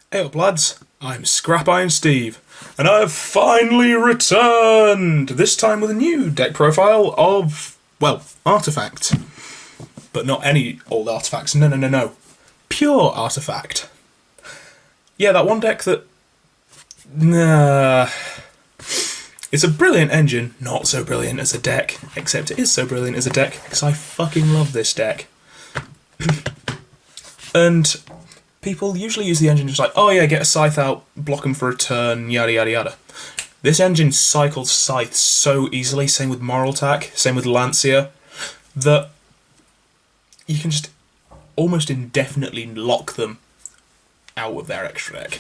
Hey up lads, I'm Scrap Iron Steve, and I have finally returned! This time with a new deck profile of, well, Artifact. But not any old artifacts, no. Pure Artifact. Yeah, that one deck that... Nah... It's a brilliant engine, not so brilliant as a deck, except it is so brilliant as a deck, because I fucking love this deck. And people usually use the engine just like, oh yeah, get a scythe out, block them for a turn, yada yada yada. This engine cycles scythes so easily, same with Moral Attack, same with Lancia, that you can just almost indefinitely lock them out of their extra deck.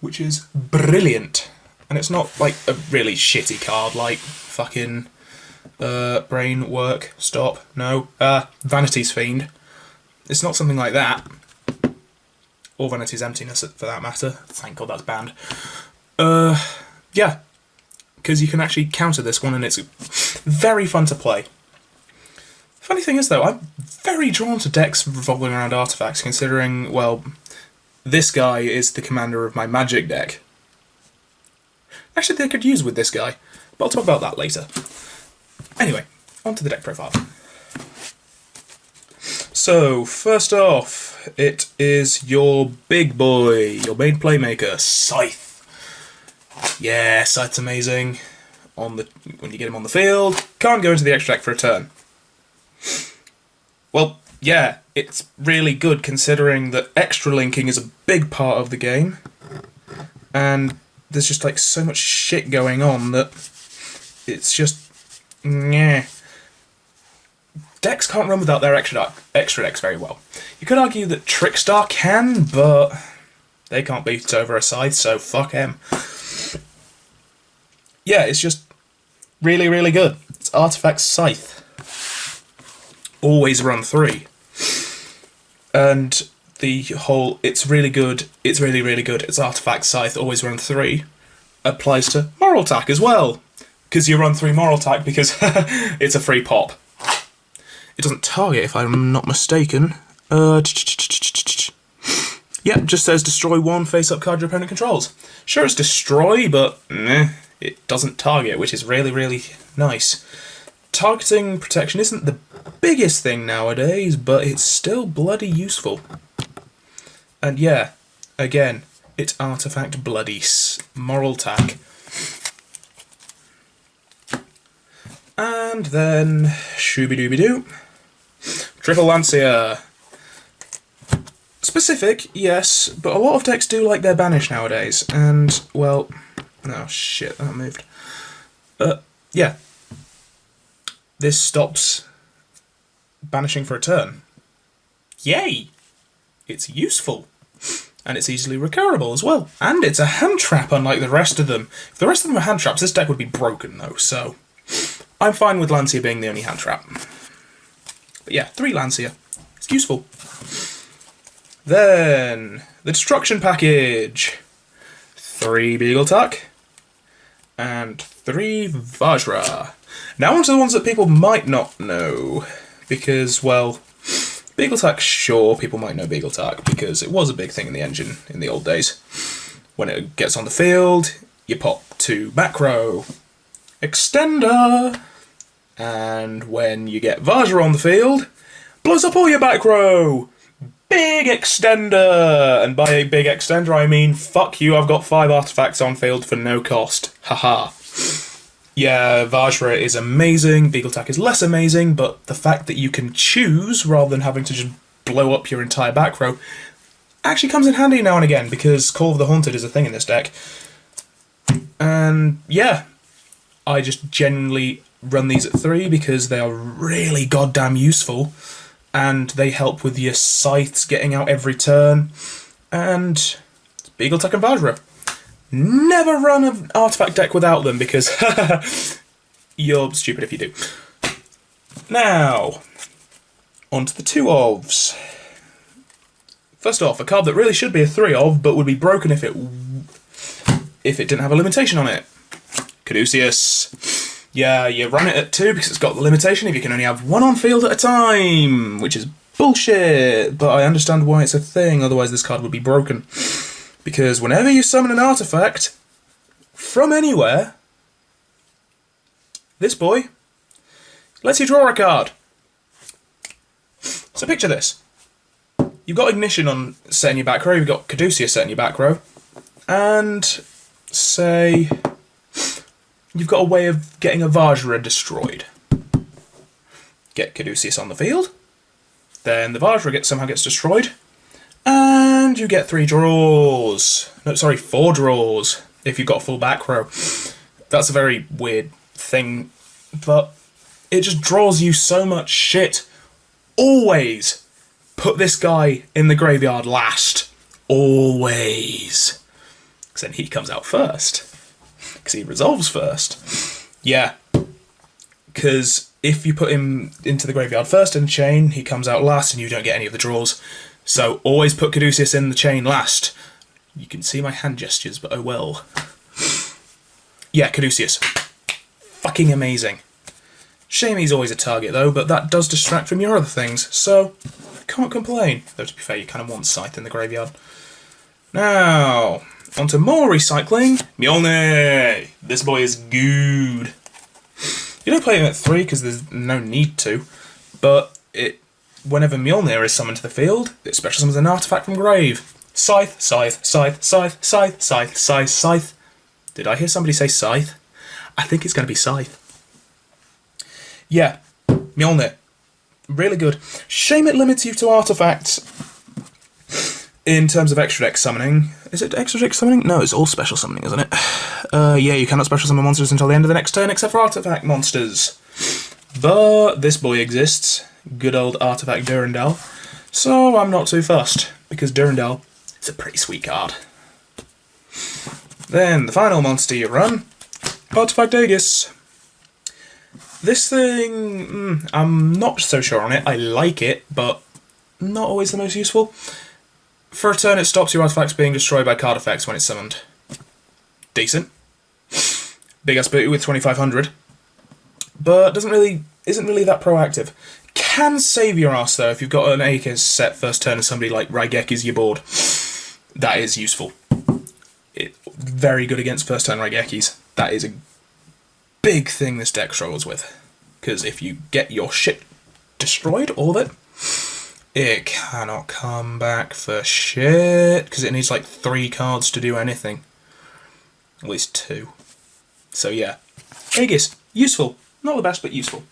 Which is brilliant. And it's not like a really shitty card like fucking Brain Work, Stop, no, Vanity's Fiend. It's not something like that. Or Vanity's Emptiness, for that matter. Thank God that's banned. Yeah. Because you can actually counter this one, and it's very fun to play. Funny thing is, though, I'm very drawn to decks revolving around artifacts, considering, well, this guy is the commander of my Magic deck. Actually, they could use with this guy, but I'll talk about that later. Anyway, on to the deck profile. So, first off, it is your big boy, your main playmaker, Scythe. Yeah, Scythe's amazing. When you get him on the field, can't go into the extra deck for a turn. Well, yeah, it's really good considering that extra linking is a big part of the game. And there's just like so much shit going on that it's just... Nyeh. Decks can't run without their extra decks very well. You could argue that Trickstar can, but they can't beat over a Scythe, so fuck him. Yeah, it's just really, really good. It's Artifact Scythe. Always run 3. And the whole, it's really good, it's really, really good, it's Artifact Scythe, always run 3, applies to Moral Attack as well. Because you run 3 Moral Attack because it's a free pop. It doesn't target, if I'm not mistaken. Yep, just says destroy 1 face-up card your opponent controls. Sure, it's destroy, but it doesn't target, which is really, really nice. Targeting protection isn't the biggest thing nowadays, but it's still bloody useful. And yeah, again, it's Artifact bloody Moral Attack. And then, shooby-dooby-doo. Triple Lancia. Specific, yes, but a lot of decks do like their banish nowadays, and, well... Oh shit, that moved. Yeah. This stops banishing for a turn. Yay! It's useful. And it's easily recoverable as well. And it's a hand trap, unlike the rest of them. If the rest of them were hand traps, this deck would be broken, though, so... I'm fine with Lancia being the only hand trap. But yeah, 3 Lancia. It's useful. Then, the Destruction Package. 3 Beagle Tuck. And 3 Vajra. Now onto the ones that people might not know. Because, well, Beagle Tuck, sure, people might know Beagle Tuck, because it was a big thing in the engine in the old days. When it gets on the field, you pop 2 back row. Extender, and when you get Vajra on the field, blows up all your back row. Big extender, and by a big extender I mean fuck you, I've got 5 artifacts on field for no cost. Haha. Yeah, Vajra is amazing, Beagle Attack is less amazing, but the fact that you can choose rather than having to just blow up your entire back row actually comes in handy now and again, because Call of the Haunted is a thing in this deck. And yeah. I just genuinely run these at 3 because they are really goddamn useful, and they help with your scythes getting out every turn, and Beagle Tuck and Vajra. Never run an artifact deck without them because you're stupid if you do. Now, on to the 2 ofs. First off, a card that really should be a 3 of, but would be broken if it didn't have a limitation on it. Caduceus. Yeah, you run it at 2 because it's got the limitation if you can only have 1 on field at a time, which is bullshit, but I understand why it's a thing, otherwise this card would be broken. Because whenever you summon an artifact from anywhere, this boy lets you draw a card. So picture this. You've got Ignition on set in your back row, you've got Caduceus set in your back row, and say you've got a way of getting a Vajra destroyed. Get Caduceus on the field, then the Vajra somehow gets destroyed, and you get 3 draws. No, sorry, 4 draws if you've got full back row. That's a very weird thing, but it just draws you so much shit. Always put this guy in the graveyard last. Always. Because then he comes out first. Because he resolves first. Yeah. Because if you put him into the graveyard first in the chain, he comes out last and you don't get any of the draws. So always put Caduceus in the chain last. You can see my hand gestures, but oh well. Yeah, Caduceus. Fucking amazing. Shame he's always a target though, but that does distract from your other things, so can't complain. Though to be fair, you kind of want Scythe in the graveyard. Now, onto more recycling. Mjolnir! This boy is good. You don't play him at 3 because there's no need to, but whenever Mjolnir is summoned to the field, it special summons an artifact from grave. Scythe, Scythe, Scythe, Scythe, Scythe, Scythe, Scythe, Scythe. Did I hear somebody say Scythe? I think it's going to be Scythe. Yeah, Mjolnir. Really good. Shame it limits you to artifacts in terms of extra deck summoning. Is it extra deck summoning? No, it's all special summoning, isn't it? Yeah, you cannot special summon monsters until the end of the next turn, except for artifact monsters. But this boy exists. Good old artifact Durandal. So I'm not too fussed, because Durandal is a pretty sweet card. Then, the final monster you run, Artifact Aegis. This thing, I'm not so sure on it. I like it, but not always the most useful. For a turn, it stops your artifacts being destroyed by card effects when it's summoned. Decent. Big ass booty with 2500. But isn't really that proactive. Can save your ass though if you've got an Aegis set first turn and somebody like Raigeki's your board. That is useful. Very good against first turn Raigekis. That is a big thing this deck struggles with. Because if you get your shit destroyed, all of it cannot come back for shit. Because it needs like 3 cards to do anything. At least 2. So yeah. Aegis, useful. Not the best, but useful.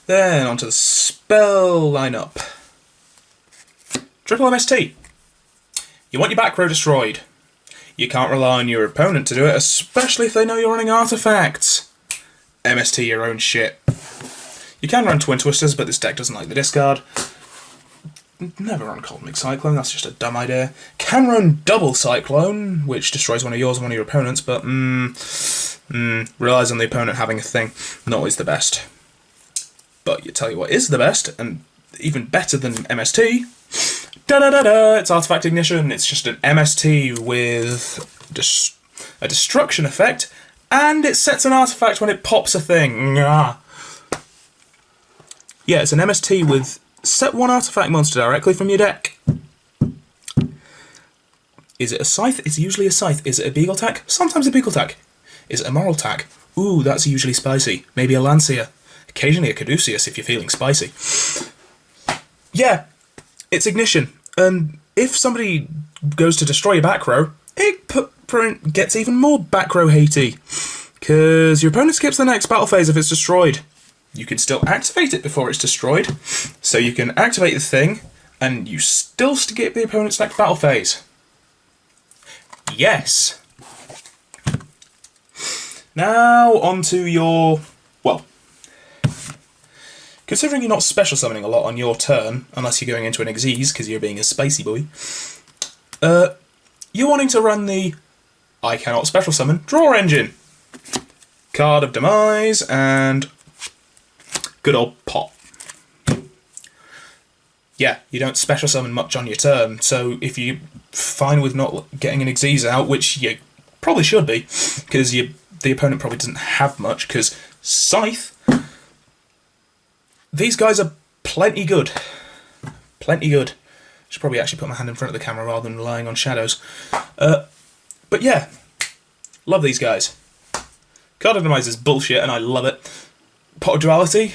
Then onto the spell lineup. Triple MST. You want your back row destroyed. You can't rely on your opponent to do it, especially if they know you're running artifacts. MST your own shit. You can run Twin Twisters, but this deck doesn't like the discard. Never run Cosmic Cyclone, that's just a dumb idea. Can run Double Cyclone, which destroys one of yours and one of your opponents, but relies on the opponent having a thing. Not always the best. But you tell you what is the best, and even better than MST. Da-da-da-da! It's Artifact Ignition. It's just an MST with a destruction effect, and it sets an artifact when it pops a thing. Yeah, it's an MST with set 1 artifact monster directly from your deck. Is it a Scythe? It's usually a Scythe. Is it a Beagle Tack? Sometimes a Beagle Tack. Is it a Moral Tack? Ooh, that's usually spicy. Maybe a Lancia. Occasionally a Caduceus if you're feeling spicy. Yeah. It's Ignition, and if somebody goes to destroy your back row, it gets even more back row hatey, because your opponent skips the next battle phase if it's destroyed. You can still activate it before it's destroyed, so you can activate the thing, and you still skip the opponent's next battle phase. Yes! Now onto your... well... considering you're not special summoning a lot on your turn, unless you're going into an Xyz because you're being a spicy boy, you're wanting to run the I cannot special summon draw engine. Card of Demise and good old Pop. Yeah, you don't special summon much on your turn, so if you're fine with not getting an Xyz out, which you probably should be, because the opponent probably doesn't have much, because Scythe... these guys are plenty good. Plenty good. Should probably actually put my hand in front of the camera rather than relying on shadows. But yeah, love these guys. Card Randomizer is bullshit and I love it. Pot of Duality,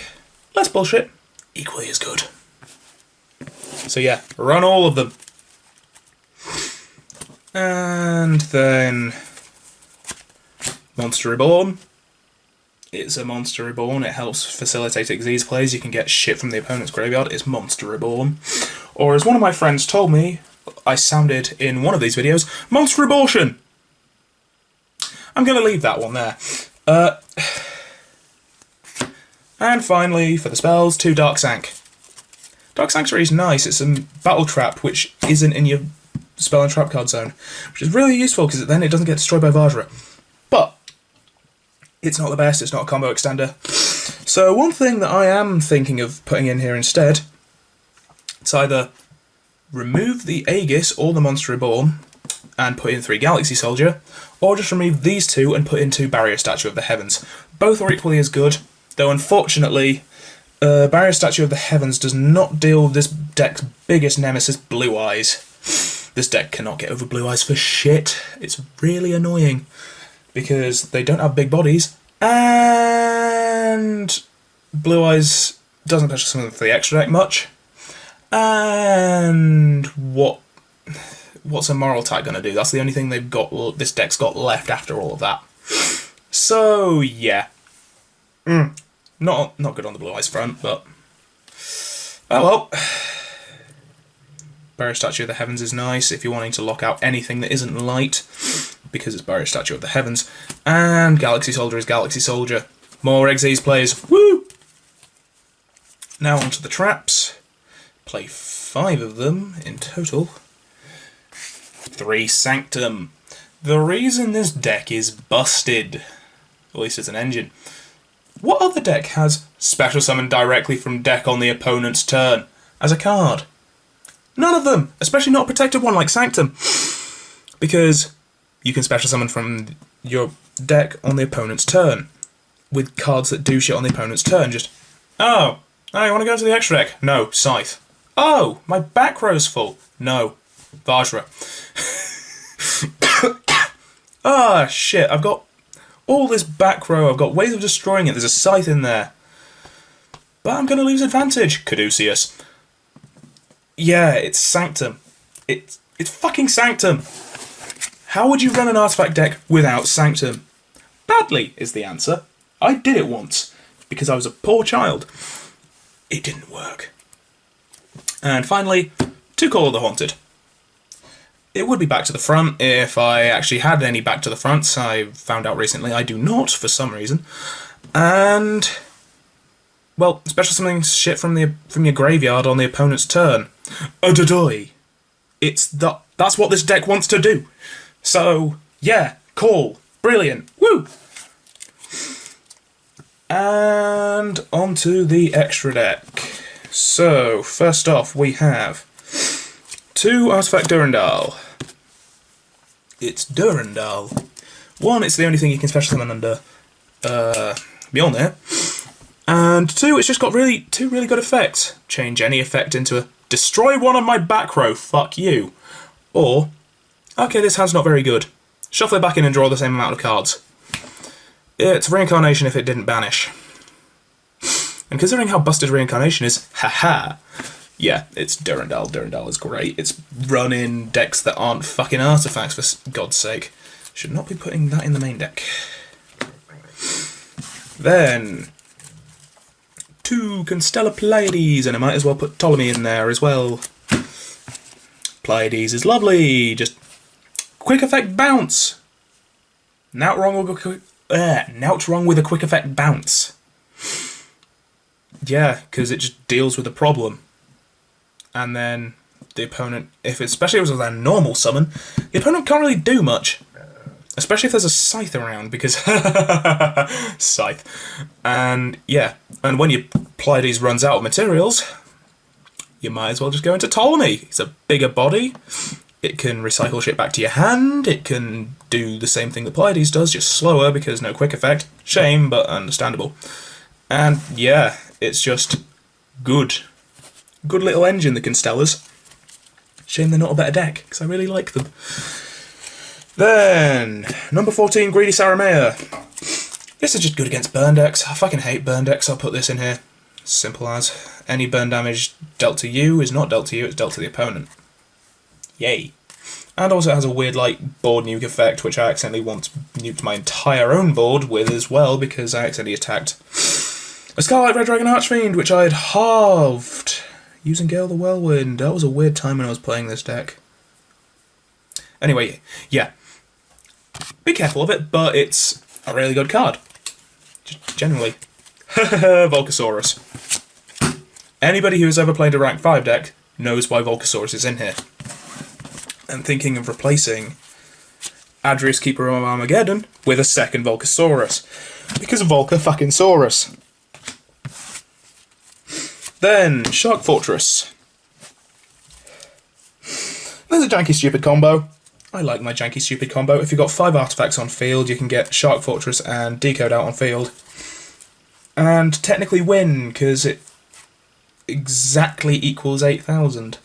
less bullshit, equally as good. So yeah, run all of them. And then Monster Reborn. It's a Monster Reborn. It helps facilitate Xyz plays. You can get shit from the opponent's graveyard. It's Monster Reborn. Or as one of my friends told me, I sounded in one of these videos, Monster Abortion! I'm going to leave that one there. And finally, for the spells, 2 Dark Sank. Dark Sanctuary is nice. It's a battle trap which isn't in your spell and trap card zone, which is really useful because then it doesn't get destroyed by Vajra. But it's not the best, it's not a combo extender. So one thing that I am thinking of putting in here instead, it's either remove the Aegis or the Monster Reborn and put in 3 Galaxy Soldier, or just remove these 2 and put in 2 Barrier Statue of the Heavens. Both are equally as good, though unfortunately Barrier Statue of the Heavens does not deal with this deck's biggest nemesis, Blue Eyes. This deck cannot get over Blue Eyes for shit. It's really annoying because they don't have big bodies, and Blue Eyes doesn't special summon for the extra deck much. And what's a Moral Tag going to do? That's the only thing they've got. This deck's got left after all of that. So yeah, not good on the Blue Eyes front, but oh well. Barrier Statue of the Heavens is nice if you're wanting to lock out anything that isn't light, because it's Barrier Statue of the Heavens. And Galaxy Soldier is Galaxy Soldier. More Xyz plays. Woo! Now onto the traps. Play 5 of them in total. 3 Sanctum. The reason this deck is busted, at least as an engine. What other deck has special summon directly from deck on the opponent's turn as a card? None of them, especially not a protected one like Sanctum, because you can special summon from your deck on the opponent's turn with cards that do shit on the opponent's turn. Just, oh, you want to go to the extra deck? No, Scythe. Oh, my back row's full. No, Vajra. Ah, shit, I've got all this back row. I've got ways of destroying it. There's a Scythe in there. But I'm going to lose advantage. Caduceus. Yeah, it's Sanctum. It's fucking Sanctum. How would you run an artifact deck without Sanctum? Badly is the answer. I did it once because I was a poor child. It didn't work. And finally, 2 Call of the Haunted. It would be back to the front if I actually had any back to the fronts. I found out recently I do not for some reason. And well, special something shit from your graveyard on the opponent's turn. Adodoy. That's what this deck wants to do. So yeah, call. Brilliant. Woo! And onto the extra deck. So first off we have 2 Artifact Durandal. It's Durandal. 1, it's the only thing you can special summon under Mjolnir. And 2, it's just got 2 really good effects. Change any effect into a destroy one on my back row, fuck you. Or, okay, this hand's not very good. Shuffle it back in and draw the same amount of cards. It's Reincarnation if it didn't banish. And considering how busted Reincarnation is, haha. Yeah, it's Durandal. Durandal is great. It's run in decks that aren't fucking artifacts, for God's sake. Should not be putting that in the main deck. Then 2 Constellar Pleiades, and I might as well put Ptolemy in there as well. Pleiades is lovely. Just quick effect bounce. Nout wrong with a quick effect bounce. Yeah, because it just deals with the problem. And then the opponent, especially if it was a normal summon, the opponent can't really do much. Especially if there's a Scythe around, because Scythe. And yeah, and when your Pleiades runs out of materials, you might as well just go into Ptolemy. It's a bigger body. It can recycle shit back to your hand. It can do the same thing that Pleiades does, just slower because no quick effect. Shame, but understandable. And yeah, it's just good. Good little engine, the Constellars. Shame they're not a better deck, because I really like them. Then, number 14, Greedy Saramea. This is just good against burn decks. I fucking hate burn decks, I'll put this in here. Simple as. Any burn damage dealt to you is not dealt to you, it's dealt to the opponent. Yay. And also it has a weird, like, board nuke effect, which I accidentally once nuked my entire own board with as well, because I accidentally attacked a Scarlet Red Dragon Archfiend, which I had halved using Gale the Whirlwind. That was a weird time when I was playing this deck. Anyway, yeah. Be careful of it, but it's a really good card. Just generally. Volcasaurus. Anybody who has ever played a rank 5 deck knows why Volcasaurus is in here. I'm thinking of replacing Adrius, Keeper of Armageddon with a second Volcasaurus. Because Volca fucking Saurus. Then, Shark Fortress. There's a janky stupid combo. I like my janky stupid combo. If you've got 5 artifacts on field, you can get Shark Fortress and Decode out on field. And technically win, because it exactly equals 8,000.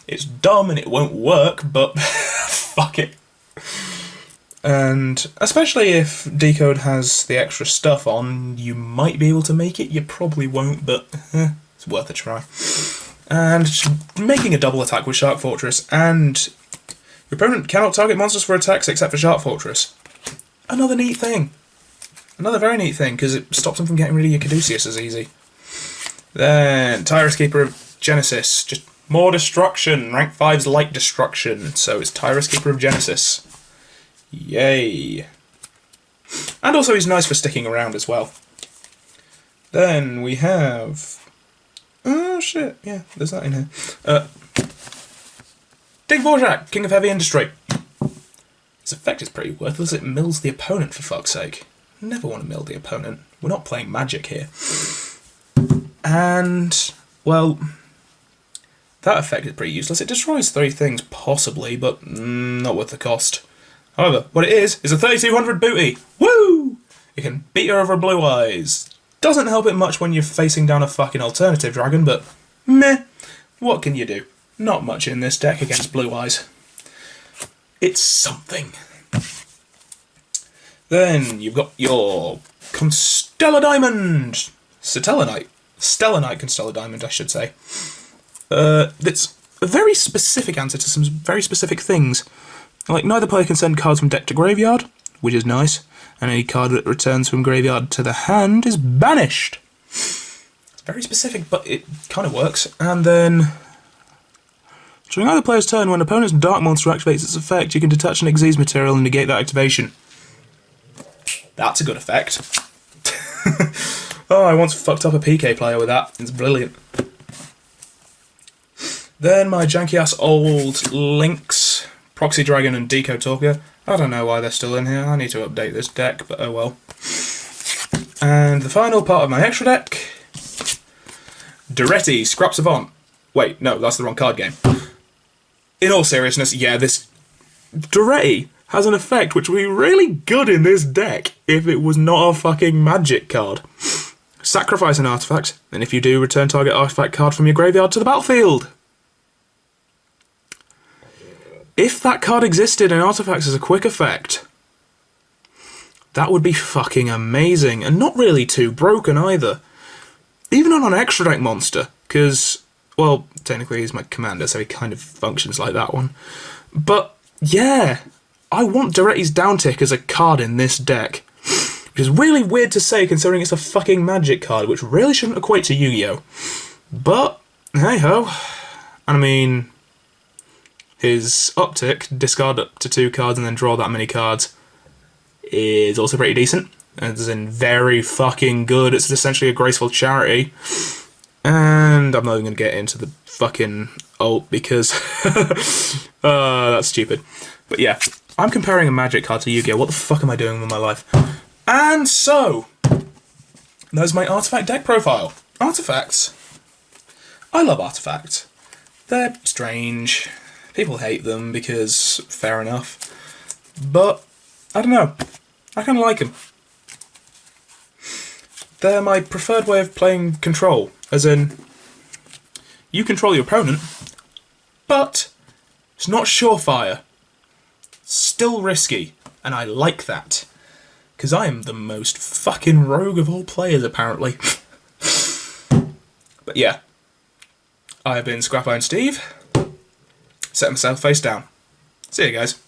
It's dumb and it won't work, but fuck it. And especially if Decode has the extra stuff on, you might be able to make it. You probably won't, but it's worth a try. And making a double attack with Shark Fortress, and your opponent cannot target monsters for attacks except for Shark Fortress. Another neat thing. Another very neat thing, because it stops them from getting rid of your Caduceus as easy. Then, Tyrus Keeper of Genesis. Just more destruction. Rank 5's light destruction. So it's Tyrus Keeper of Genesis. Yay. And also he's nice for sticking around as well. Then we have... oh shit, yeah, there's that in here. Dig Vorjak, King of Heavy Industry. This effect is pretty worthless. It mills the opponent, for fuck's sake. Never want to mill the opponent. We're not playing Magic here. And, well, that effect is pretty useless. It destroys 3 things, possibly, but not worth the cost. However, what it is a 3200 booty. Woo! It can beat her over blue eyes. Doesn't help it much when you're facing down a fucking alternative dragon, but meh. What can you do? Not much in this deck against blue eyes. It's something. Then you've got your Constellar Diamond. Stellar Constellar Diamond, I should say. It's a very specific answer to some very specific things. Like, neither player can send cards from deck to graveyard, which is nice, and any card that returns from graveyard to the hand is banished. It's very specific, but it kind of works. And then, during either player's turn, when an opponent's Dark Monster activates its effect, you can detach an Xyz material and negate that activation. That's a good effect. Oh, I once fucked up a PK player with that. It's brilliant. Then my janky-ass old Lynx, Proxy Dragon and Decode Talker. I don't know why they're still in here. I need to update this deck, but oh well. And the final part of my extra deck, Daretti, Scrap Savant. Wait, no, that's the wrong card game. In all seriousness, yeah, this Daretti has an effect which would be really good in this deck if it was not a fucking magic card. Sacrifice an artifact, and if you do, return target artifact card from your graveyard to the battlefield. If that card existed in artifacts as a quick effect, that would be fucking amazing, and not really too broken either. Even on an extra deck monster, because, well, technically he's my commander, so he kind of functions like that one. But, yeah, I want Daretti's Downtick as a card in this deck. Which is really weird to say, considering it's a fucking magic card, which really shouldn't equate to Yu-Gi-Oh! But, hey-ho. I mean, his uptick, discard up to 2 cards and then draw that many cards, is also pretty decent. As in, very fucking good. It's essentially a graceful charity. And I'm not even going to get into the fucking ult, because that's stupid. But yeah, I'm comparing a magic card to Yu-Gi-Oh! What the fuck am I doing with my life? And so, there's my artifact deck profile. Artifacts. I love artifacts. They're strange. People hate them because, fair enough. But, I don't know. I kind of like them. They're my preferred way of playing control. As in, you control your opponent, but it's not surefire. Still risky, and I like that. Because I am the most fucking rogue of all players, apparently. But yeah. I've been Scrap Iron Steve. Set myself face down. See you guys.